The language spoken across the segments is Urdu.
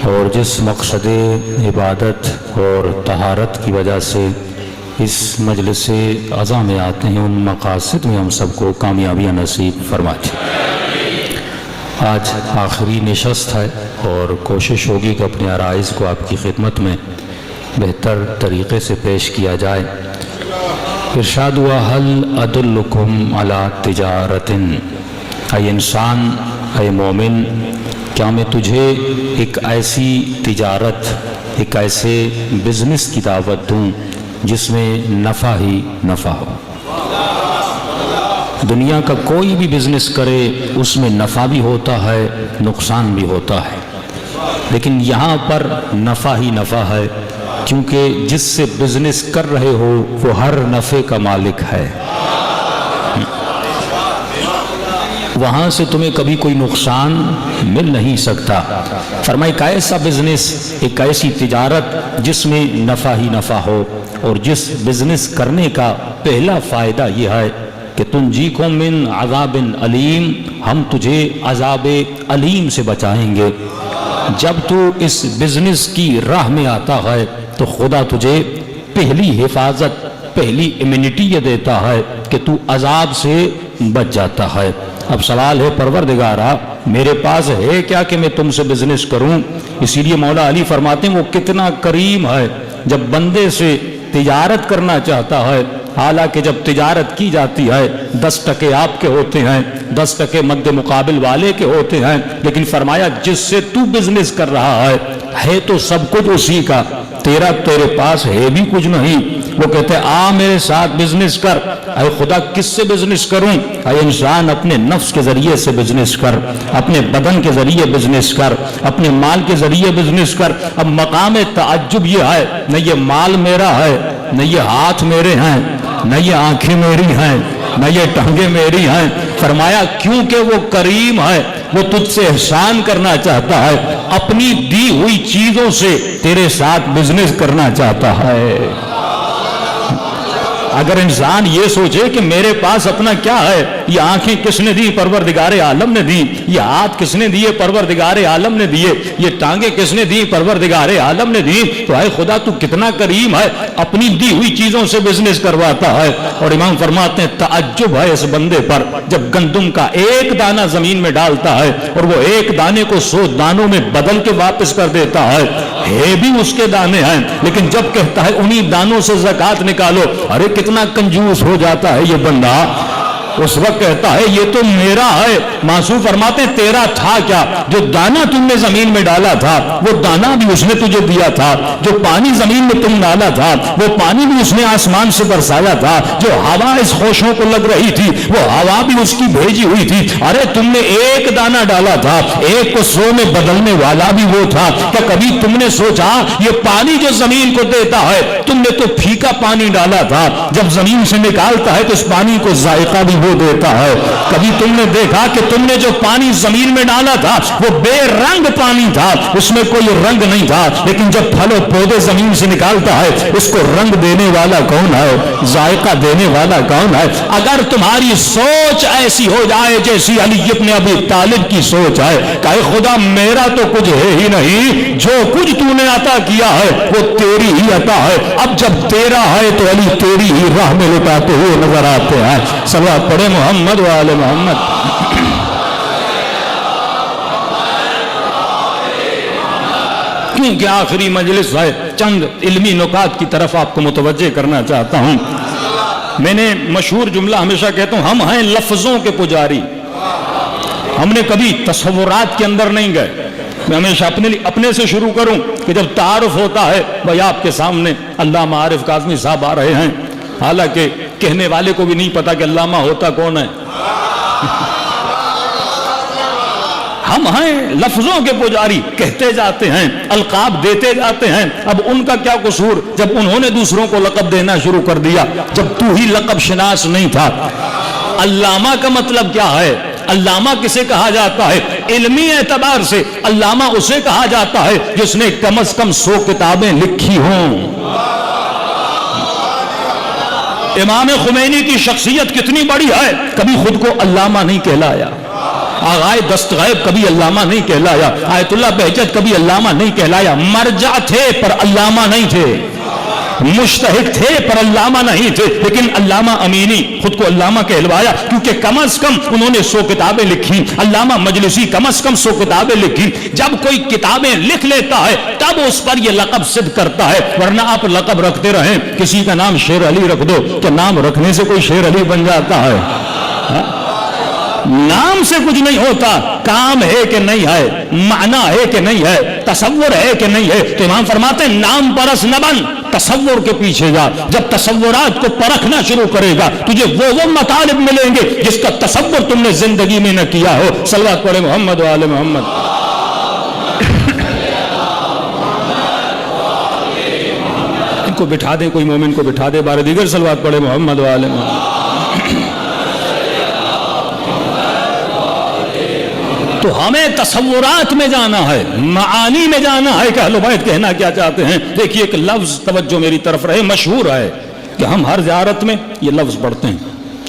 اور جس مقصد عبادت اور طہارت کی وجہ سے اس مجلس عزا میں آتے ہیں، ان مقاصد میں ہم سب کو کامیابیاں نصیب فرمائے۔ آج آخری نشست ہے اور کوشش ہوگی کہ اپنے عرائض کو آپ کی خدمت میں بہتر طریقے سے پیش کیا جائے۔ ارشاد ہوا حل ادلکم علی تجارت، اے انسان، اے مومن، کیا میں تجھے ایک ایسی تجارت، ایک ایسے بزنس کی دعوت دوں جس میں نفع ہی نفع ہو۔ دنیا کا کوئی بھی بزنس کرے اس میں نفع بھی ہوتا ہے، نقصان بھی ہوتا ہے، لیکن یہاں پر نفع ہی نفع ہے، کیونکہ جس سے بزنس کر رہے ہو وہ ہر نفع کا مالک ہے۔ وہاں سے تمہیں کبھی کوئی نقصان مل نہیں سکتا۔ فرمایا ایک ایسا بزنس، ایک ایسی تجارت جس میں نفع ہی نفع ہو، اور جس بزنس کرنے کا پہلا فائدہ یہ ہے کہ تنجیکم من عذاب علیم، ہم تجھے عذاب علیم سے بچائیں گے۔ جب تو اس بزنس کی راہ میں آتا ہے تو خدا تجھے پہلی حفاظت، پہلی امیونٹی یہ دیتا ہے کہ تو عذاب سے بچ جاتا ہے۔ اب سوال ہے پروردگارا میرے پاس ہے کیا کہ میں تم سے بزنس کروں؟ اسی لیے مولا علی فرماتے ہیں وہ کتنا کریم ہے جب بندے سے تجارت کرنا چاہتا ہے، حالانکہ جب تجارت کی جاتی ہے 10% آپ کے ہوتے ہیں، 10% مد مقابل والے کے ہوتے ہیں، لیکن فرمایا جس سے تو بزنس کر رہا ہے تو سب کچھ اسی کا، تیرے پاس ہے بھی کچھ نہیں۔ وہ کہتے ہیں آ میرے ساتھ بزنس کر۔ اے خدا کس سے بزنس کروں؟ اے انسان اپنے نفس کے ذریعے سے بزنس کر، اپنے بدن کے ذریعے بزنس کر، اپنے مال کے ذریعے بزنس کر۔ اب مقام تعجب یہ ہے نہ یہ مال میرا ہے، نہ یہ ہاتھ میرے ہیں، نہ یہ آنکھیں میری ہیں، نہ یہ ٹانگیں میری ہیں۔ فرمایا کیونکہ وہ کریم ہے، وہ تجھ سے احسان کرنا چاہتا ہے، اپنی دی ہوئی چیزوں سے تیرے ساتھ بزنس کرنا چاہتا ہے۔ اگر انسان یہ سوچے کہ میرے پاس اپنا کیا ہے، یہ آنکھیں کس نے دی؟ پروردگار عالم نے دی۔ یہ ہاتھ کس نے دیے؟ پروردگار عالم نے دیے۔ یہ ٹانگیں کس نے دی؟ پروردگار عالم نے دی۔ تو اے خدا تو کتنا کریم ہے، اپنی دی ہوئی چیزوں سے بزنس کرواتا ہے۔ اور امام فرماتے ہیں تعجب ہے اس بندے پر جب گندم کا ایک دانہ زمین میں ڈالتا ہے اور وہ ایک دانے کو 100 دانوں میں بدل کے واپس کر دیتا ہے بھی اس کے دانے ہیں، لیکن جب کہتا ہے انہی دانوں سے زکوٰۃ نکالو، ارے کتنا کنجوس ہو جاتا ہے یہ بندہ۔ اس وقت کہتا ہے یہ تو میرا ہے۔ معصوم فرماتے ہیں تیرا تھا کیا؟ جو دانہ تم نے زمین میں ڈالا تھا وہ دانہ بھی اس نے تجھے دیا تھا، جو پانی زمین میں تم ڈالا تھا وہ پانی بھی اس نے آسمان سے برسایا تھا، جو ہوا اس خوشوں کو لگ رہی تھی وہ ہوا بھی اس کی بھیجی ہوئی تھی۔ ارے تم نے ایک دانہ ڈالا تھا، ایک کو 100 میں بدلنے والا بھی وہ تھا۔ کیا کبھی تم نے سوچا یہ پانی جو زمین کو دیتا ہے، تم نے تو پھیکا پانی ڈالا تھا، جب زمین سے نکالتا ہے تو اس پانی کو ذائقہ بھی دیتا ہے۔ کبھی تم نے دیکھا کہ تم نے جو پانی زمین میں ڈالا تھا وہ بے رنگ پانی تھا، اس میں کوئی رنگ نہیں تھا، لیکن جب پھل و پودے زمین سے نکالتا ہے اس کو رنگ دینے والا کون ہے؟ ذائقہ دینے والا کون ہے؟ اگر تمہاری سوچ ایسی ہو جائے جیسی علی ابن ابی طالب کی سوچ ہے کہ خدا میرا تو کچھ ہے ہی نہیں، جو کچھ تو نے عطا کیا ہے وہ تیری ہی عطا ہے، اب جب تیرا ہے تو علی تیری ہی راہ میں لٹاتے ہوئے نظر آتے ہیں۔ صلوات پڑھے محمد وآل محمد۔ کیونکہ آخری مجلس ہے، چند علمی نکات کی طرف آپ کو متوجہ کرنا چاہتا ہوں۔ میں نے مشہور جملہ ہمیشہ کہتا ہوں ہم ہیں لفظوں کے پجاری، ہم نے کبھی تصورات کے اندر نہیں گئے۔ میں ہمیشہ اپنے سے شروع کروں کہ جب تعارف ہوتا ہے بھائی آپ کے سامنے علامہ عارف کاظمی صاحب آ رہے ہیں، حالانکہ کہنے والے کو بھی نہیں پتا کہ علامہ ہوتا کون ہے۔ ہم ہیں لفظوں کے پجاری، کہتے جاتے ہیں، القاب دیتے جاتے ہیں۔ اب ان کا کیا قصور جب انہوں نے دوسروں کو لقب دینا شروع کر دیا، جب تو ہی لقب شناس نہیں تھا۔ علامہ کا مطلب کیا ہے؟ علامہ کسے کہا جاتا ہے؟ علمی اعتبار سے علامہ اسے کہا جاتا ہے جس نے کم از کم 100 کتابیں لکھی ہوں۔ امام خمینی کی شخصیت کتنی بڑی ہے، کبھی خود کو علامہ نہیں کہلایا۔ آغائے دستغیب کبھی علامہ نہیں کہلایا، آیت اللہ بہجت کبھی علامہ نہیں کہلایا، مرجع تھے پر علامہ نہیں تھے، مجتہد تھے پر علامہ نہیں تھے، لیکن علامہ امینی خود کو علامہ کہلوایا کیونکہ کم از کم انہوں نے 100 کتابیں لکھی، علامہ مجلسی کم از کم 100 کتابیں لکھی۔ جب کوئی کتابیں لکھ لیتا ہے تب اس پر یہ لقب صدق کرتا ہے، ورنہ آپ لقب رکھتے رہیں، کسی کا نام شیر علی رکھ دو تو نام رکھنے سے کوئی شیر علی بن جاتا ہے؟ نام سے کچھ نہیں ہوتا، کام ہے کہ نہیں ہے، معنی ہے کہ نہیں ہے، تصور ہے کہ نہیں ہے۔ تو امام فرماتے ہیں نام پرس نہ بن، تصور کے پیچھے جا۔ جب تصورات کو پرکھنا شروع کرے گا تجھے وہ مطالب ملیں گے جس کا تصور تم نے زندگی میں نہ کیا ہو۔ صلوات پڑھے محمد و آل محمد۔ ان کو بٹھا دیں، کوئی مومن کو بٹھا دے، بار دیگر صلوات پڑھے محمد و آل محمد۔ تو ہمیں تصورات میں جانا ہے، معانی میں جانا ہے کہ اہل بیت کہنا کیا چاہتے ہیں۔ دیکھیے ایک لفظ توجہ میری طرف رہے، مشہور ہے کہ ہم ہر زیارت میں یہ لفظ پڑھتے ہیں،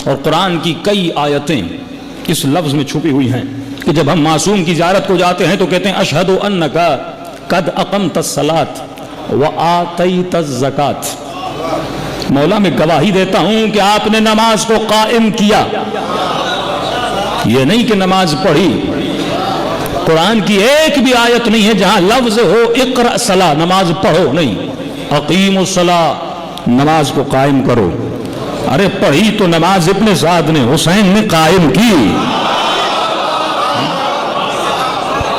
اور قرآن کی کئی آیتیں اس لفظ میں چھپی ہوئی ہیں کہ جب ہم معصوم کی زیارت کو جاتے ہیں تو کہتے ہیں اشہد انک قد اقمت الصلاۃ وآتیت الزکاۃ، مولا میں گواہی دیتا ہوں کہ آپ نے نماز کو قائم کیا۔ یہ نہیں کہ نماز پڑھی، قرآن کی ایک بھی آیت نہیں ہے جہاں لفظ ہو اقرأ صلاۃ، نماز پڑھو، نہیں، اقیم الصلاۃ، نماز کو قائم کرو۔ ارے پڑھی تو نماز ابن سعد نے، حسین نے قائم کی۔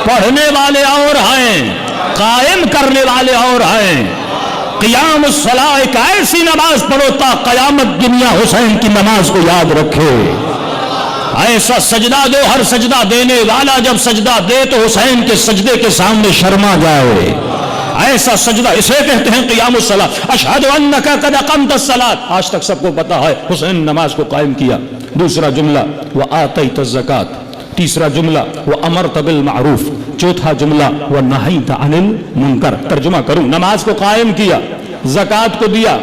پڑھنے والے اور ہیں، قائم کرنے والے اور ہیں۔ قیام الصلاۃ، ایک ایسی نماز پڑھو تا قیامت دنیا حسین کی نماز کو یاد رکھے۔ ایسا سجدہ دو، ہر سجدہ دینے والا جب سجدہ دے تو حسین کے سجدے کے سامنے شرما جائے۔ ایسا سجدہ، اسے کہتے ہیں قیام الصلاۃ۔ اشہد انک قد اقمت الصلاۃ، آج تک سب کو پتا ہے حسین نماز کو قائم کیا۔ دوسرا جملہ وآتیت الزکاۃ، تیسرا جملہ وامرت بالمعروف، چوتھا جملہ ونہیت عن المنکر۔ ترجمہ کروں، نماز کو قائم کیا، زکوٰۃ کو دیا،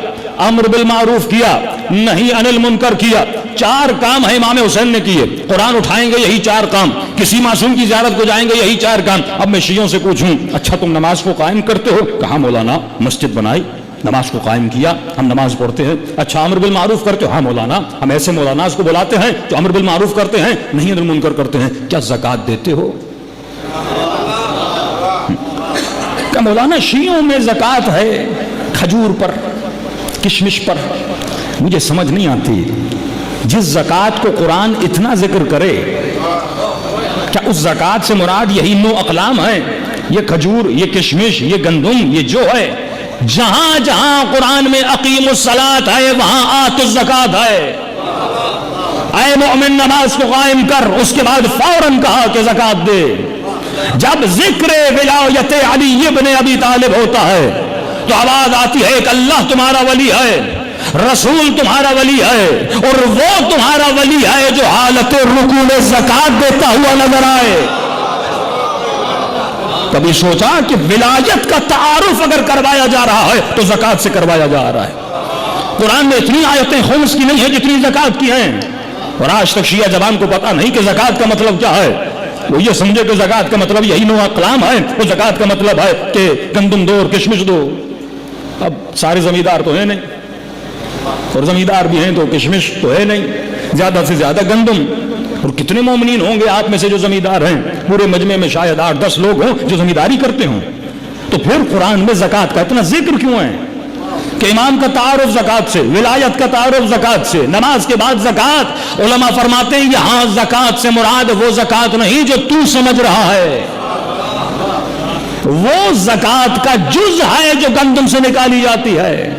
امر بالمعروف کیا، نہی عن المنکر کیا۔ 4 کام ہے امام حسین نے کیے۔ قرآن اٹھائیں گے یہی 4 کام، کسی معصوم کی زیارت کو جائیں گے یہی 4 کام۔ اب میں شیعوں سے پوچھوں اچھا تم نماز کو قائم کرتے ہو؟ کہاں مولانا، مسجد بنائی، نماز کو قائم کیا، ہم نماز پڑھتے ہیں۔ اچھا امر بالمعروف کرتے ہو؟ ہاں مولانا، ہم ایسے مولاناز کو بلاتے ہیں جو امر بالمعروف کرتے ہیں، نہیں عن المنکر کرتے ہیں۔ کیا زکوٰۃ دیتے ہو؟ کہ مولانا شیعوں میں زکوٰۃ ہے کھجور پر، کشمش پر، مجھے سمجھ نہیں آتی۔ جس زکوٰۃ کو قرآن اتنا ذکر کرے کیا اس زکوٰۃ سے مراد یہی 9 اقلام ہیں؟ یہ کھجور، یہ کشمش، یہ گندم، یہ جو ہے، جہاں جہاں قرآن میں اقیم الصلاۃ ہے وہاں آت الزکاۃ ہے۔ اے مومن نماز کو قائم کر، اس کے بعد فوراً کہا کہ زکوٰۃ دے۔ جب ذکر ولایت علی ابن ابی طالب ہوتا ہے تو آواز آتی ہے کہ اللہ تمہارا ولی ہے، رسول تمہارا ولی ہے، اور وہ تمہارا ولی ہے جو حالت رکوع میں زکوٰۃ دیتا ہوا نظر آئے۔ کبھی سوچا کہ ولایت کا تعارف اگر کروایا جا رہا ہے تو زکوٰۃ سے کروایا جا رہا ہے؟ قرآن میں اتنی آیتیں خمس کی نہیں ہیں جتنی زکوٰۃ کی ہیں، اور آج تک شیعہ جوان کو پتا نہیں کہ زکوٰۃ کا مطلب کیا ہے۔ وہ یہ سمجھے کہ زکوٰۃ کا مطلب یہی 9 اقلام ہے، وہ زکوٰۃ کا مطلب ہے کہ گندم دو اور کشمش دو۔ اب سارے زمیندار تو ہیں نہیں، اور زمیندار بھی ہیں تو کشمش تو ہے نہیں، زیادہ سے زیادہ گندم۔ اور کتنے مومنین ہوں گے آپ میں سے جو زمیندار ہیں؟ پورے مجمع میں شاید 8-10 لوگ ہوں جو زمینداری کرتے ہوں۔ تو پھر قرآن میں زکوٰۃ کا اتنا ذکر کیوں ہے کہ امام کا تعارف زکوٰۃ سے، ولایت کا تعارف زکوٰۃ سے، نماز کے بعد زکوٰۃ؟ علماء فرماتے ہیں یہاں زکوٰۃ سے مراد وہ زکوٰۃ نہیں جو تو سمجھ رہا ہے، وہ زکوٰۃ کا جز ہے جو گندم سے نکالی جاتی ہے،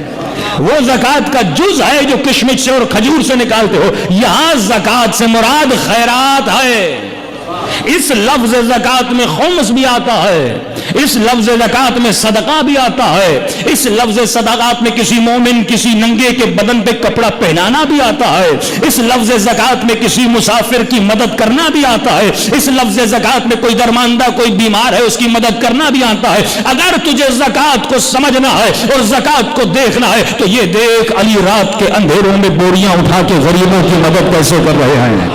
وہ زکوٰۃ کا جز ہے جو کشمش سے اور کھجور سے نکالتے ہو۔ یہاں زکوٰۃ سے مراد خیرات ہے۔ اس لفظ زکوٰۃ میں خمس بھی آتا ہے، اس لفظ زکوٰۃ میں صدقہ بھی آتا ہے، اس لفظ صدقات میں کسی مومن کسی ننگے کے بدن پہ کپڑا پہنانا بھی آتا ہے، اس لفظ زکوٰۃ میں کسی مسافر کی مدد کرنا بھی آتا ہے، اس لفظ زکوٰۃ میں کوئی درماندہ کوئی بیمار ہے اس کی مدد کرنا بھی آتا ہے۔ اگر تجھے زکوٰۃ کو سمجھنا ہے اور زکوٰۃ کو دیکھنا ہے تو یہ دیکھ علی رات کے اندھیروں میں بوریاں اٹھا کے غریبوں کی مدد کیسے کر رہے ہیں،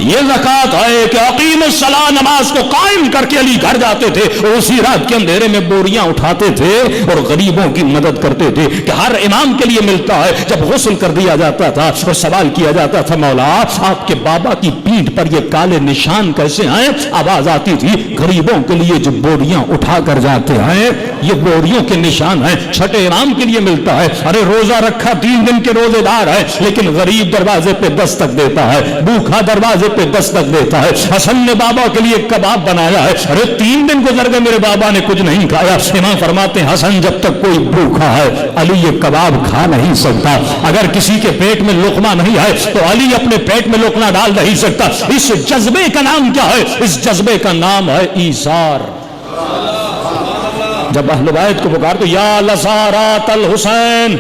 یہ زکات ہے کہ اقیم الصلاۃ نماز کو قائم کر کے علی گھر جاتے تھے اور اسی رات کے اندھیرے میں بوریاں اٹھاتے تھے اور غریبوں کی مدد کرتے تھے کہ ہر امام کے لیے ملتا ہے. جب غسل کر دیا جاتا تھا اور سوال کیا جاتا تھا مولا آپ کے بابا کی پیٹھ پر یہ کالے نشان کیسے آئے, آواز آتی تھی غریبوں کے لیے جو بوریاں اٹھا کر جاتے ہیں یہ بوریوں کے نشان ہیں, چھٹے امام کے لیے ملتا ہے. ارے روزہ رکھا 3 دن کے روزے دار ہے لیکن غریب دروازے پہ دستک دیتا ہے, بھوکھا دروازے پہ دستک دیتا ہے. حسن نے بابا کے لیے کباب بنایا ہے, ارے 3 دن گزر گئے میرے بابا نے کچھ نہیں کھایا. امام فرماتے ہیں حسن جب تک کوئی بھوکھا ہے علی یہ کباب کھا نہیں سکتا. اگر کسی کے پیٹ میں لقمہ نہیں ہے تو علی اپنے پیٹ میں لقمہ ڈال نہیں سکتا. اس جذبے کا نام کیا ہے؟ اس جذبے کا نام ہے ایثار. جب اہل بیت کو پکار تو یا لسارات الحسین,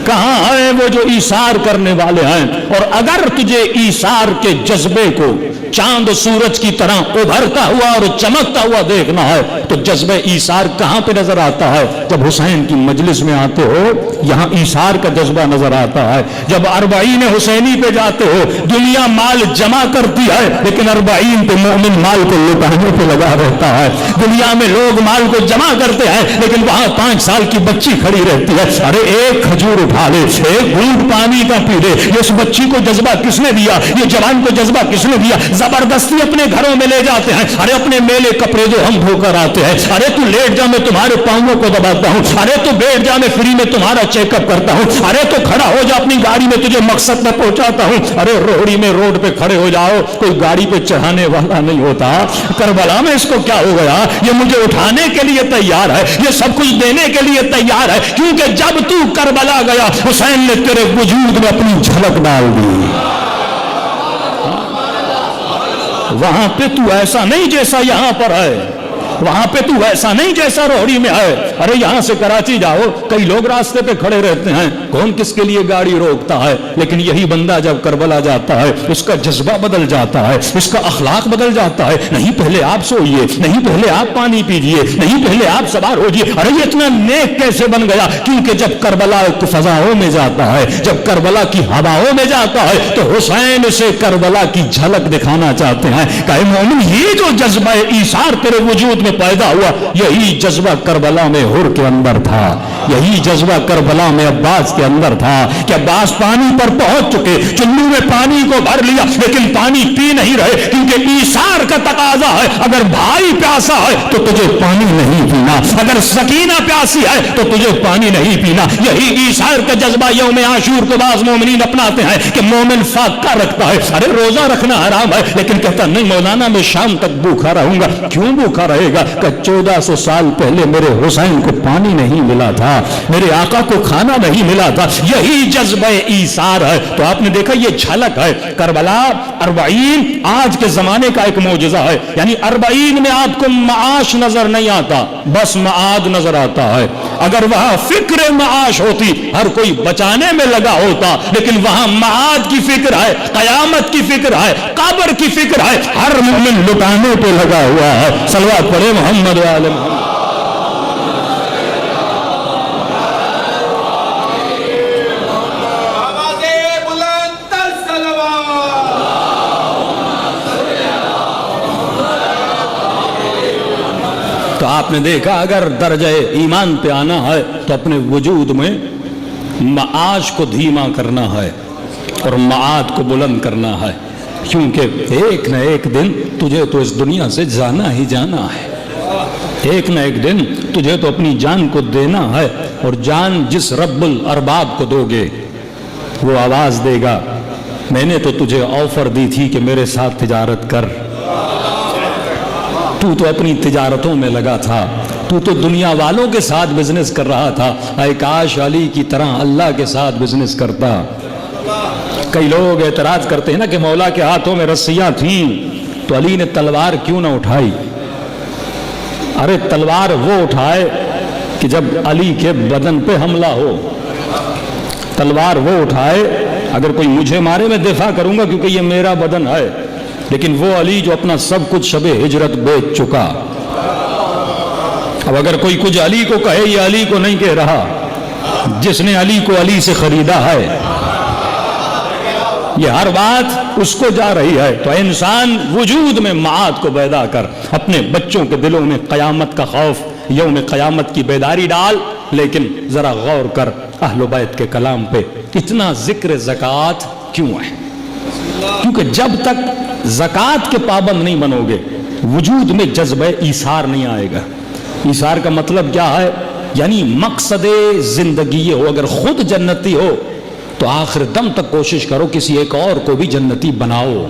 کہاں ہے وہ جو ایثار کرنے والے ہیں؟ اور اگر تجھے ایثار کے جذبے کو چاند و سورج کی طرح ابھرتا ہوا اور چمکتا ہوا دیکھنا ہے تو جذبہ ایثار کہاں پہ نظر آتا ہے؟ جب حسین کی مجلس میں آتے ہو یہاں ایثار کا جذبہ نظر آتا ہے. جب 40 حسینی پہ جاتے ہو دنیا مال جمع کرتی ہے لیکن 40 پہ مومن مال کو لٹانے پہ لگا رہتا ہے. دنیا میں لوگ مال کو جمع کرتے ہیں لیکن وہاں 5 سال کی بچی کھڑی رہتی ہے. ارے ایک کھجور اٹھا لے, ایک گھونٹ پانی کا پی لے. اس بچی کو جذبہ کس نے دیا؟ یہ جوان کو جذبہ کس نے دیا؟ زبردستی اپنے گھروں میں لے جاتے ہیں. ارے اپنے میلے کپڑے جو ہم دھو کر آتے ہیں, ارے تو لیٹ جا میں تمہارے پاؤں کو دباتا ہوں, ارے تو بیٹھ جا میں فری میں تمہارا چیک اپ کرتا ہوں, ارے تو کھڑا ہو جا اپنی گاڑی میں تجھے مقصد میں پہنچاتا ہوں. ارے روہڑی میں روڈ پہ کھڑے ہو جاؤ, کوئی گاڑی پہ چڑھانے والا نہیں ہوتا. کربلا میں اس کو کیا ہو گیا؟ یہ مجھے اٹھانے کے لیے تیار ہے, یہ سب کچھ دینے کے لیے تیار ہے, کیونکہ جب تو کربلا گیا حسین نے تیرے وجود میں اپنی جھلک ڈال دی. وہاں پہ تو ایسا نہیں جیسا یہاں پر ہے, وہاں پہ تو ایسا نہیں جیسا روہڑی میں ہے. ارے یہاں سے کراچی جاؤ کئی لوگ راستے پہ کھڑے رہتے ہیں, کون کس کے لیے گاڑی روکتا ہے, لیکن یہی بندہ جب کربلا جاتا ہے اس کا جذبہ بدل جاتا ہے, اس کا اخلاق بدل جاتا ہے. نہیں پہلے آپ سوئیے, نہیں پہلے آپ پانی پیجئے, نہیں پہلے آپ سوار ہوجئے. ارے یہ اتنا نیک کیسے بن گیا؟ کیونکہ جب کربلا کی فضاؤں میں جاتا ہے, جب کربلا کی ہواؤں میں جاتا ہے تو حسین سے کربلا کی جھلک دکھانا چاہتے ہیں. کہ مومن یہ جو جذبہ ایثار تیرے وجود میں پیدا ہوا یہی جذبہ کربلا میں حر کے اندر تھا, یہی جذبہ کربلا میں عباس کے اندر تھا. کہ عباس پانی پر پہنچ چکے, چلو میں پانی کو بھر لیا لیکن پانی پی نہیں رہے کیونکہ ایثار کا تقاضا ہے. اگر بھائی پیاسا ہے تو تجھے پانی نہیں پینا, اگر سکینہ پیاسی ہے تو تجھے پانی نہیں پینا. یہی ایثار کا جذبہ یوم عاشور کو بعض مومنین اپناتے ہیں کہ مومن فاقہ رکھتا ہے. ارے روزہ رکھنا حرام ہے لیکن کہتا نہیں مولانا میں شام تک بھوکھا رہوں گا. کیوں بھوکھا رہے گا؟ کہ 1400 سال پہلے میرے حسین کو پانی نہیں ملا تھا, میرے آقا کو کھانا نہیں ملا تھا. یہی جذبہ ایثار ہے. تو آپ نے دیکھا یہ جھلک ہے. کربلا 40 آج کے زمانے کا ایک معجزہ ہے. یعنی 40 میں آپ کو معاش نظر نہیں آتا, بس معاد نظر آتا ہے. اگر وہاں فکر معاش ہوتی ہر کوئی بچانے میں لگا ہوتا, لیکن وہاں معاد کی فکر ہے, قیامت کی فکر ہے, قبر کی فکر ہے. ہر مومن لٹانے پہ لگا ہوا ہے. صلوات پڑھے محمد و آل محمد. تو آپ نے دیکھا اگر درجہ ایمان پہ آنا ہے تو اپنے وجود میں معاش کو دھیما کرنا ہے اور معاد کو بلند کرنا ہے, کیونکہ ایک نہ ایک دن تجھے تو اس دنیا سے جانا ہی جانا ہے. ایک نہ ایک دن تجھے تو اپنی جان کو دینا ہے, اور جان جس رب الارباب کو دو گے وہ آواز دے گا میں نے تو تجھے آفر دی تھی کہ میرے ساتھ تجارت کر, تو اپنی تجارتوں میں لگا تھا, تو دنیا والوں کے ساتھ بزنس کر رہا تھا. اے کاش علی کی طرح اللہ کے ساتھ بزنس کرتا. کئی لوگ اعتراض کرتے ہیں نا کہ مولا کے ہاتھوں میں رسیاں تھیں تو علی نے تلوار کیوں نہ اٹھائی. ارے تلوار وہ اٹھائے کہ جب علی کے بدن پہ حملہ ہو, تلوار وہ اٹھائے اگر کوئی مجھے مارے میں دفاع کروں گا کیونکہ یہ میرا بدن ہے, لیکن وہ علی جو اپنا سب کچھ شب ہجرت بیچ چکا. اب اگر کوئی کچھ علی کو کہے یہ علی کو نہیں کہہ رہا, جس نے علی کو علی سے خریدا ہے. یہ ہر بات اس کو جا رہی ہے. تو انسان وجود میں معاد کو پیدا کر، اپنے بچوں کے دلوں میں قیامت کا خوف، یوم قیامت کی بیداری ڈال. لیکن ذرا غور کر اہل بیت کے کلام پہ اتنا ذکر زکوٰۃ کیوں ہے؟ کیونکہ جب تک زکوٰۃ کے پابند نہیں بنو گے وجود میں جذبہ ایثار نہیں آئے گا. ایثار کا مطلب کیا ہے؟ یعنی مقصد زندگی یہ ہو، اگر خود جنتی ہو تو آخر دم تک کوشش کرو کسی ایک اور کو بھی جنتی بناؤ.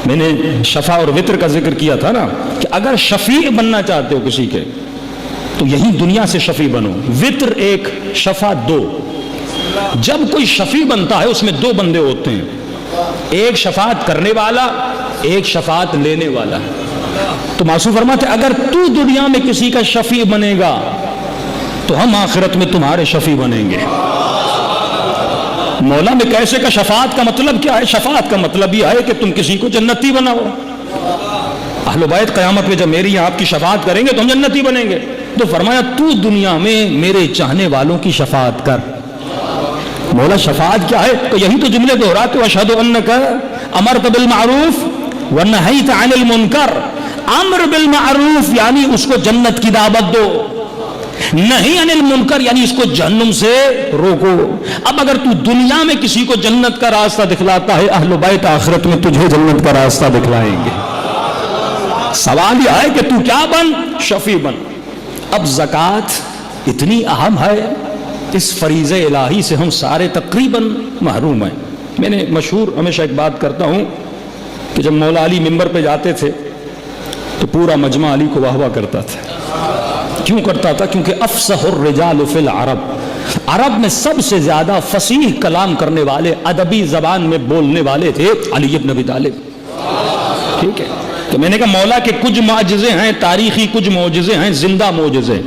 میں نے شفا اور وطر کا ذکر کیا تھا نا کہ اگر شفیع بننا چاہتے ہو کسی کے تو یہی دنیا سے شفیع بنو. وطر ایک، شفا دو. جب کوئی شفیع بنتا ہے اس میں دو بندے ہوتے ہیں، ایک شفاعت کرنے والا، ایک شفاعت لینے والا. تو معصوم فرماتے اگر تو دنیا میں کسی کا شفیع بنے گا تو ہم آخرت میں تمہارے شفیع بنیں گے. مولا میں کیسے کا شفاعت کا مطلب کیا ہے؟ شفاعت کا مطلب یہ ہے کہ تم کسی کو جنتی بناؤ. اہل بیت قیامت میں جب میری آپ کی شفاعت کریں گے تو ہم جنتی بنیں گے. تو فرمایا تو دنیا میں میرے چاہنے والوں کی شفاعت کر. مولا شفاعت کیا ہے؟ تو یہی تو جملے دہراتے ہو، اشہد انک امرت بالمعروف ونہیت عن المنکر. امر بالمعروف یعنی اس کو جنت کی دعوت دو، نہیں عن المنکر یعنی اس کو جہنم سے روکو. اب اگر تو دنیا میں کسی کو جنت کا راستہ دکھلاتا ہے، اہل بیت آخرت میں تجھے جنت کا راستہ دکھلائیں گے. سوال یہ ہے کہ تو کیا بن؟ شفیع بن. اب زکوٰۃ اتنی اہم ہے، اس فریضہ الہی سے ہم سارے تقریباً محروم ہیں. میں نے مشہور ہمیشہ ایک بات کرتا ہوں کہ جب مولا علی منبر پہ جاتے تھے تو پورا مجمع علی کو واہ واہ کرتا تھا. کیوں کرتا تھا؟ کیونکہ افصح الرجال فی العرب، عرب میں سب سے زیادہ فصیح کلام کرنے والے، ادبی زبان میں بولنے والے تھے علی بن ابی طالب. ٹھیک ہے، تو میں نے کہا مولا کے کچھ معجزے ہیں تاریخی، کچھ معجزے ہیں زندہ معجزے.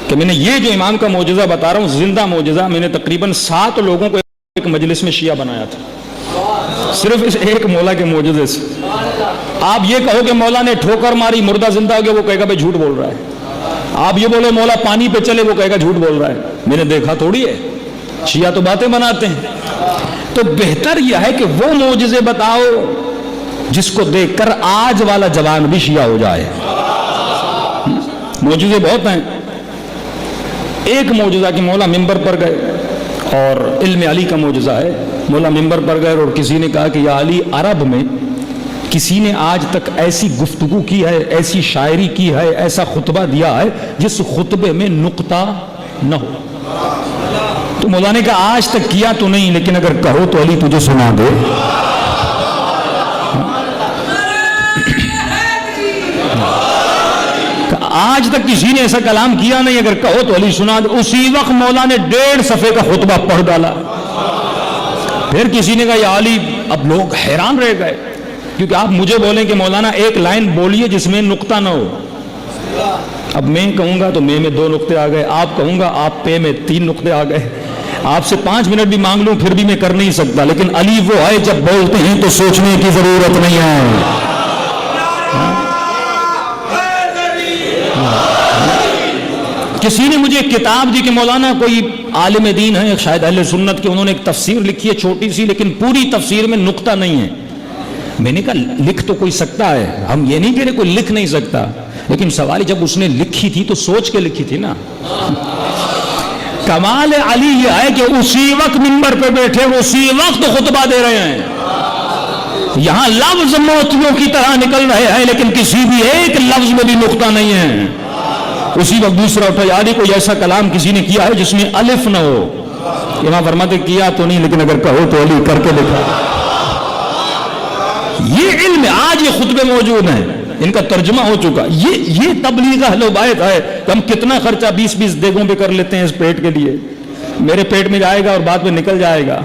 کہ میں نے یہ جو امام کا معجزہ بتا رہا ہوں زندہ معجزہ، میں نے تقریباً 7 لوگوں کو ایک مجلس میں شیعہ بنایا تھا صرف اس ایک مولا کے معجزے سے. آپ یہ کہو کہ مولا نے ٹھوکر ماری مردہ زندہ ہو گیا، وہ کہے گا بھائی جھوٹ بول رہا ہے. آپ یہ بولو مولا پانی پہ چلے، وہ کہے گا جھوٹ بول رہا ہے. میں نے دیکھا تھوڑی ہے، شیعہ تو باتیں بناتے ہیں. تو بہتر یہ ہے کہ وہ معجزے بتاؤ جس کو دیکھ کر آج والا جوان بھی شیعہ ہو جائے. معجزے بہت ہیں. ایک معجزہ کہ مولا منبر پر گئے، اور علم علی کا معجزہ ہے، مولا منبر پر گئے اور کسی نے کہا کہ یا علی، عرب میں کسی نے آج تک ایسی گفتگو کی ہے، ایسی شاعری کی ہے، ایسا خطبہ دیا ہے جس خطبے میں نقطہ نہ ہو. تو مولا نے کہا آج تک کیا تو نہیں، لیکن اگر کہو تو علی تجھے سنا دے. آج تک کسی نے ایسا کلام کیا نہیں، اگر کہو تو علی سنا دے. اسی وقت مولا نے 1.5 صفحے کا خطبہ پڑھ ڈالا. پھر کسی نے کہا یا علی، اب لوگ حیران رہ گئے کیونکہ آپ مجھے بولیں کہ مولانا ایک لائن بولیے جس میں نقطہ نہ ہو. اب میں کہوں گا تو میں 2 نقطے آ گئے، آپ کہوں گا آپ پہ میں 3 نقطے آ گئے. آپ سے 5 منٹ بھی مانگ لوں پھر بھی میں کر نہیں سکتا. لیکن علی وہ ہے جب بولتے ہیں تو سوچنے کی ضرورت نہیں ہے. کسی نے مجھے ایک کتاب دی کہ مولانا کوئی عالم دین ہے شاید اہل سنت کے، انہوں نے ایک تفسیر لکھی ہے چھوٹی سی، لیکن پوری تفسیر میں نقطہ نہیں ہے. میں نے کہا لکھ تو کوئی سکتا ہے، ہم یہ نہیں کہہ رہے کوئی لکھ نہیں سکتا، لیکن سوال جب اس نے لکھی تھی تو سوچ کے لکھی تھی نا. کمال علی یہ ہے کہ اسی وقت منبر پہ بیٹھے اسی وقت خطبہ دے رہے ہیں. یہاں لفظ موتیوں کی طرح نکل رہے ہیں لیکن کسی بھی ایک لفظ میں بھی نقطہ نہیں ہے. اسی وقت دوسرا اٹھا یعنی کوئی ایسا کلام کسی نے کیا ہے جس میں الف نہ ہو. امام فرماتے کیا تو نہیں، لیکن اگر کہو تو علی کر کے دکھا. یہ علم آج یہ خطبے موجود ہیں، ان کا ترجمہ ہو چکا. یہ تبلیغ اہل بیت ہے کہ ہم کتنا خرچہ 20 دیگوں پہ کر لیتے ہیں اس پیٹ کے لیے. میرے پیٹ میں جائے گا اور بعد میں نکل جائے گا.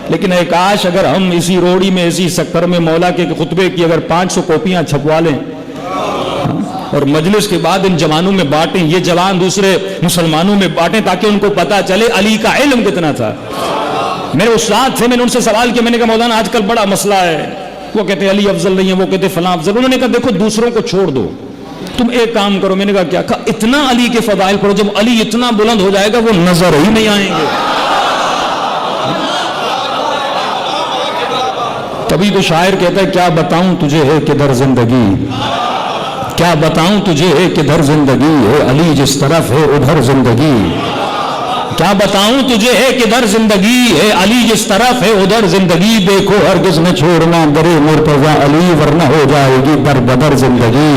لیکن اے کاش اگر ہم اسی روڑی میں اسی سکر میں مولا کے خطبے کی اگر 500 کاپیاں چھپوا لیں اور مجلس کے بعد ان جوانوں میں بانٹیں، یہ جوان دوسرے مسلمانوں میں بانٹیں تاکہ ان کو پتا چلے علی کا علم کتنا تھا. میرے استاد تھے، میں نے ان سے سوال کیا، میں نے کہا مولانا آج کل بڑا مسئلہ ہے، وہ کہتے علی افضل نہیں ہے، وہ کہتے فلاں افضل. انہوں نے کہا دیکھو دوسروں کو چھوڑ دو، تم ایک کام کرو. میں نے کہا کیا؟ کہا اتنا علی کے فضائل پڑھو، جب علی اتنا بلند ہو جائے گا وہ نظر ہی نہیں آئیں گے. تبھی تو شاعر کہتا ہے کیا بتاؤں تجھے ہے کدھر زندگی، کیا بتاؤں تجھے ہے کدھر زندگی ہے علی جس طرف ہے ادھر زندگی، کیا بتاؤں تجھے ہے کدھر زندگی ہے علی جس طرف ہے ادھر زندگی، دیکھو ہرگز نہ چھوڑنا درے مرتضی علی ورنہ ہو جائے گی در بدر زندگی۔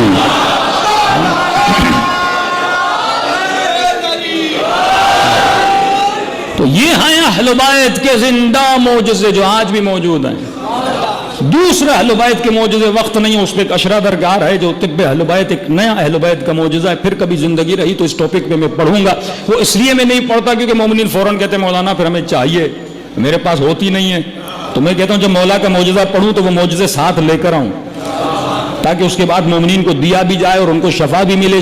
تو یہ ہیں اہل بیت کے زندہ معجزے جو آج بھی موجود ہیں۔ دوسرا اہل بیت کے معجزے وقت نہیں، اس پہ ایک اشرا درکار ہے جو طب اہل بیت، ایک نیا اہل بیت کا معجزہ ہے، پھر کبھی زندگی رہی تو اس ٹاپک پہ میں پڑھوں گا۔ وہ اس لیے میں نہیں پڑھتا کیونکہ مومنین فوراً کہتے ہیں مولانا پھر ہمیں چاہیے، میرے پاس ہوتی نہیں ہے، تو میں کہتا ہوں جب مولا کا معجزہ پڑھوں تو وہ معجزے ساتھ لے کر آؤں تاکہ اس کے بعد مومنین کو دیا بھی جائے اور ان کو شفا بھی ملے،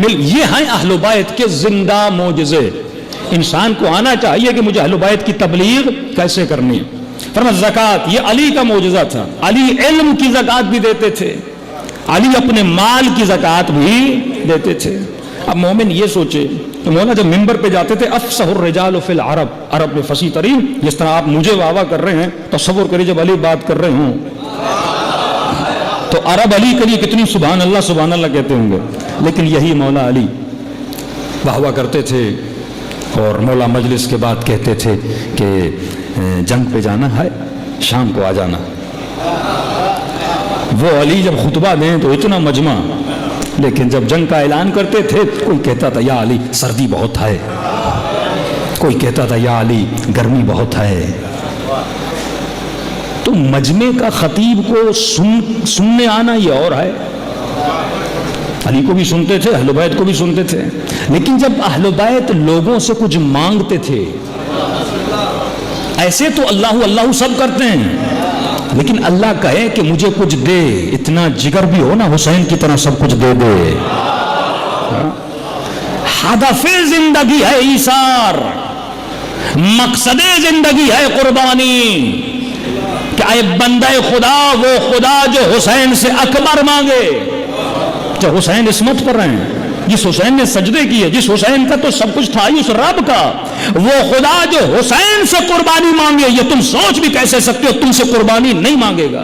یہ ہیں اہل بیت کے زندہ معجزے۔ انسان کو آنا چاہیے کہ مجھے اہل بیت کی تبلیغ کیسے کرنی ہے۔ فرمایا زکوٰۃ، یہ علی کا معجزہ تھا، علی علم کی زکوٰۃ بھی دیتے تھے، علی اپنے مال کی زکوٰۃ بھی دیتے تھے۔ اب مومن یہ سوچے کہ مولا جب ممبر پہ جاتے تھے افصح الرجال فی العرب، عرب میں فصیح ترین، جس طرح آپ مجھے واہ واہ کر رہے ہیں، تصور کریے جب علی بات کر رہے ہوں تو عرب علی کے لیے کتنی سبحان اللہ کہتے ہوں گے، لیکن یہی مولا علی واہ واہ کرتے تھے اور مولا مجلس کے بعد کہتے تھے کہ جنگ پہ جانا ہے، شام کو آ جانا۔ وہ علی جب خطبہ دیں تو اتنا مجمع، لیکن جب جنگ کا اعلان کرتے تھے کوئی کہتا تھا یا علی سردی بہت ہے، کوئی کہتا تھا یا علی گرمی بہت ہے۔ تو مجمع کا خطیب کو سننے آنا یہ اور ہے، علی کو بھی سنتے تھے، اہل بیت کو بھی سنتے تھے، لیکن جب اہل بیت لوگوں سے کچھ مانگتے تھے، ایسے تو اللہ اللہ سب کرتے ہیں، لیکن اللہ کہے کہ مجھے کچھ دے، اتنا جگر بھی ہو نا حسین کی طرح سب کچھ دے دے۔ ہدف زندگی ہے ایثار، مقصد زندگی ہے قربانی، کہ اے بندہ خدا، وہ خدا جو حسین سے اکبر مانگے، جو حسین عصمت پر رہے ہیں، جس حسین نے سجدے کیے، جس حسین کا تو سب کچھ تھا ہی اس رب کا، وہ خدا جو حسین سے قربانی مانگے، یہ تم سوچ بھی کیسے سکتے ہو، تم سے قربانی نہیں مانگے گا۔